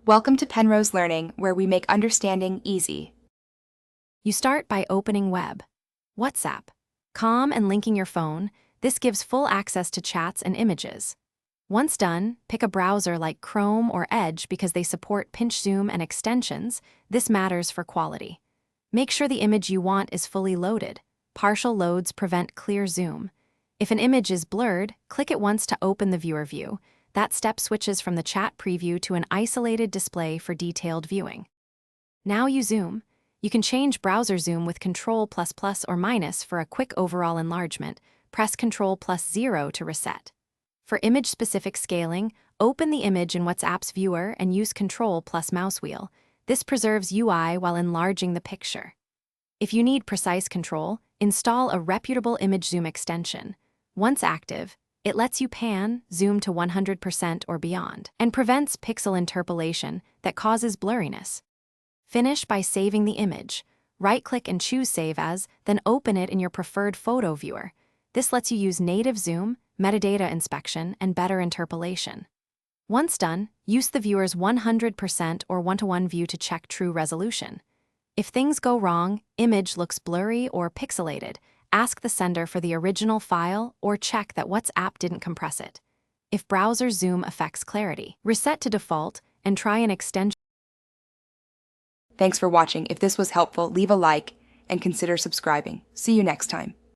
Welcome to Penrose Learning, where we make understanding easy. You start by opening Web. WhatsApp. Calm and linking your phone, this gives full access to chats and images. Once done, pick a browser like Chrome or Edge because they support pinch zoom and extensions. This matters for quality. Make sure the image you want is fully loaded. Partial loads prevent clear zoom. If an image is blurred, click it once to open the viewer view. That step switches from the chat preview to an isolated display for detailed viewing. Now you zoom. You can change browser zoom with Ctrl++ or minus for a quick overall enlargement. Press Ctrl+0 to reset. For image-specific scaling, open the image in WhatsApp's viewer and use Ctrl+ mouse wheel. This preserves UI while enlarging the picture. If you need precise control, install a reputable image zoom extension. Once active, it lets you pan, zoom to 100% or beyond, and prevents pixel interpolation that causes blurriness. Finish by saving the image. Right-click and choose Save As, then open it in your preferred photo viewer. This lets you use native zoom, metadata inspection, and better interpolation. Once done, use the viewer's 100% or 1:1 view to check true resolution. If things go wrong, image looks blurry or pixelated, ask the sender for the original file or check that WhatsApp didn't compress it. If browser zoom affects clarity, reset to default and try an extension. Thanks for watching. If this was helpful, leave a like and consider subscribing. See you next time.